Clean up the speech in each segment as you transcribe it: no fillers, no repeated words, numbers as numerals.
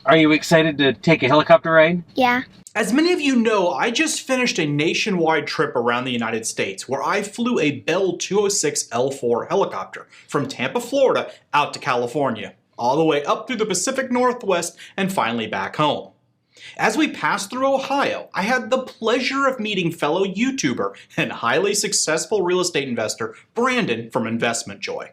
Are you excited to take a helicopter ride? Yeah. As many of you know, I just finished a nationwide trip around the United States where I flew a Bell 206 L4 helicopter from Tampa, Florida out to California, all the way up through the Pacific Northwest and finally back home. As we passed through Ohio, I had the pleasure of meeting fellow YouTuber and highly successful real estate investor Brandon from Investment Joy.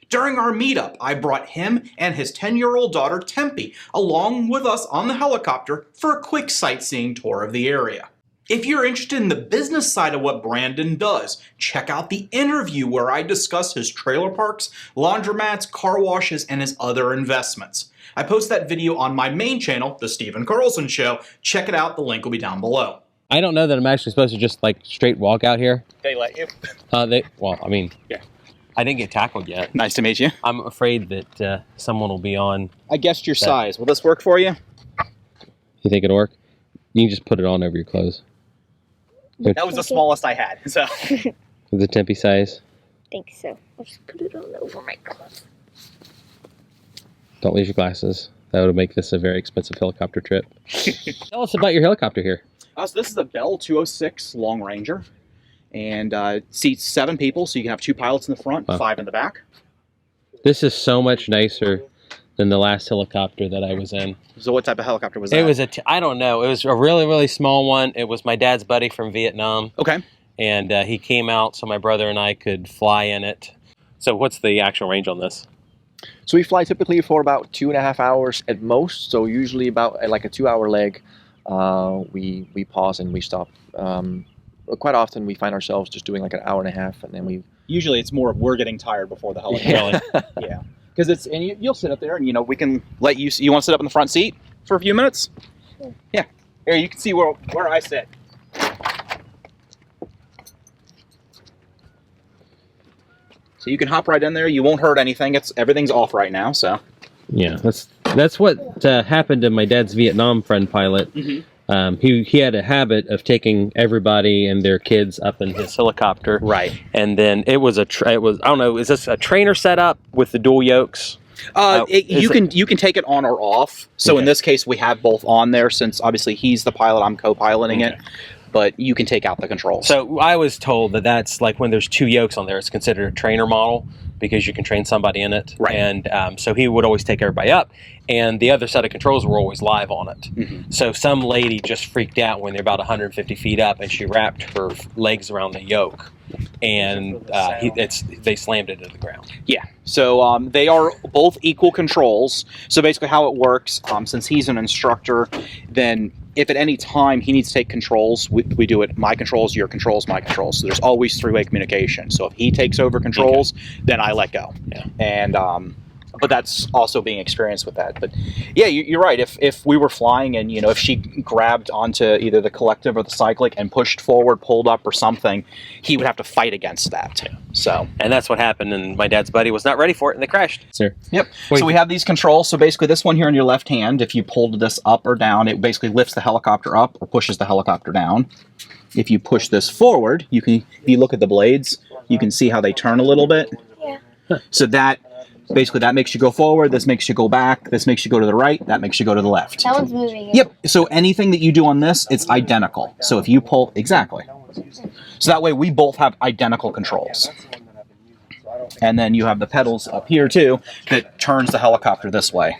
During our meetup, I brought him and his 10-year-old daughter Tempe along with us on the helicopter for a quick sightseeing tour of the area. If you're interested in the business side of what Brandon does, check out the interview where I discuss his trailer parks, laundromats, car washes, and his other investments. I post that video on my main channel, The Stephen Carlson Show. Check it out, the link will be down below. I don't know that I'm actually supposed to just like straight walk out here. They let you? Well, I mean, yeah. I didn't get tackled yet. Nice to meet you. I'm afraid that someone will be on. I guessed your size. Will this work for you? You think it'll work? You can just put it on over your clothes. That was the smallest I had. So. With the Tempe size? I think so. I'll just put it on over my clothes. Don't lose your glasses. That would make this a very expensive helicopter trip. Tell us about your helicopter here. So this is a Bell 206 Long Ranger. And seats 7 people, so you can have 2 pilots in the front, 5 in the back. This is so much nicer than the last helicopter that I was in. So what type of helicopter was that? It was I don't know. It was a really, really small one. It was my dad's buddy from Vietnam. Okay. And he came out so my brother and I could fly in it. So what's the actual range on this? So we fly typically for about 2.5 hours at most. So usually about like a 2-hour leg, we pause and we stop. Quite often we find ourselves just doing like an hour and a half, and then we. Usually it's more of we're getting tired before the helicopter. Really? Yeah. Because it's and you'll sit up there, and we can let you. You want to sit up in the front seat for a few minutes? Sure. Yeah. Here you can see where I sit. So you can hop right in there. You won't hurt anything. Everything's off right now. So. Yeah, that's what happened to my dad's Vietnam friend pilot. Mm-hmm. He had a habit of taking everybody and their kids up in his helicopter. Right. And then it was I don't know, is this a trainer setup with the dual yokes? You can take it on or off. So Okay. in this case, we have both on there since obviously he's the pilot, I'm co-piloting it. But you can take out the controls. So I was told that that's like when there's 2 yokes on there, it's considered a trainer model because you can train somebody in it. Right. And so he would always take everybody up, and the other set of controls were always live on it. Mm-hmm. So some lady just freaked out when they're about 150 feet up, and she wrapped her legs around the yoke, and they slammed it into the ground. Yeah. So they are both equal controls. So basically how it works, since he's an instructor, then if at any time he needs to take controls, we do it my controls, your controls, my controls. So there's always 3-way communication. So if he takes over controls, then I let go. Yeah. And but that's also being experienced with that. But yeah, you're right. If we were flying and if she grabbed onto either the collective or the cyclic and pushed forward, pulled up or something, he would have to fight against that. Yeah. So And that's what happened, and my dad's buddy was not ready for it, and they crashed. Sir. Yep. Wait. So we have these controls. So basically this one here in your left hand, if you pulled this up or down, it basically lifts the helicopter up or pushes the helicopter down. If you push this forward, if you look at the blades, you can see how they turn a little bit. Yeah. So that basically that makes you go forward, this makes you go back, this makes you go to the right, that makes you go to the left. That one's moving. Yep. So anything that you do on this, it's identical. So if you pull, exactly. So that way we both have identical controls. And then you have the pedals up here too that turns the helicopter this way.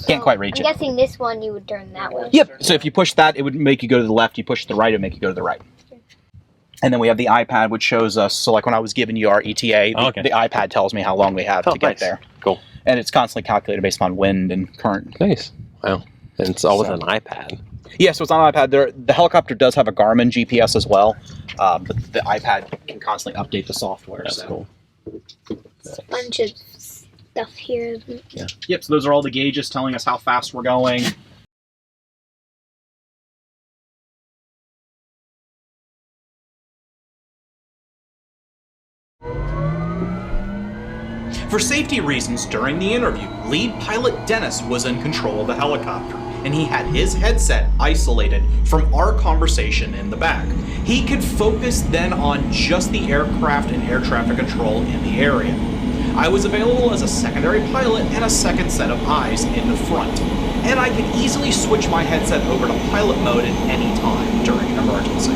Can't quite reach I'm it. guessing this one you would turn that way. Yep. So if you push that, it would make you go to the left. You push the right, it would make you go to the right. And then we have the iPad, which shows us, so like when I was giving you our ETA, the iPad tells me how long we have to get there. Cool. And it's constantly calculated based on wind and current. Nice. Wow. And it's all with an iPad. Yeah, so it's on an iPad. The helicopter does have a Garmin GPS as well, but the iPad can constantly update the software. That's cool. There's a bunch of stuff here. Yeah. Yep, so those are all the gauges telling us how fast we're going. For safety reasons during the interview, lead pilot Dennis was in control of the helicopter, and he had his headset isolated from our conversation in the back. He could focus then on just the aircraft and air traffic control in the area. I was available as a secondary pilot and a second set of eyes in the front. and I can easily switch my headset over to pilot mode at any time during an emergency.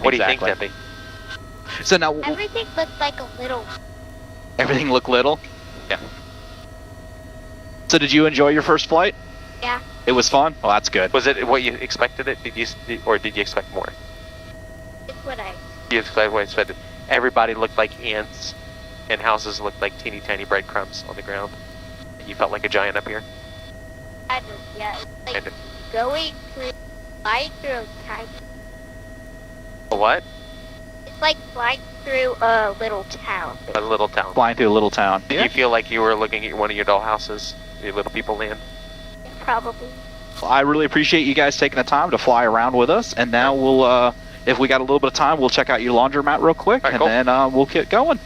What do you think, Tempe? So now, Everything looked like a little. everything looked little? Yeah. So did you enjoy your first flight? Yeah. It was fun? Well, that's good. Was it what you expected it? Or did you expect more? It's what I. You expected what you expected. Everybody looked like ants, and houses looked like teeny tiny breadcrumbs on the ground. You felt like a giant up here. Kind of, yeah. It's like Kind of. going through, flying through a tiny. A what? It's like flying through a little town. A little town. Flying through a little town. Did you feel like you were looking at one of your doll houses, your little people land? Probably. Well, I really appreciate you guys taking the time to fly around with us, and now we'll, if we got a little bit of time, we'll check out your laundromat real quick, All right, and cool. then we'll get going.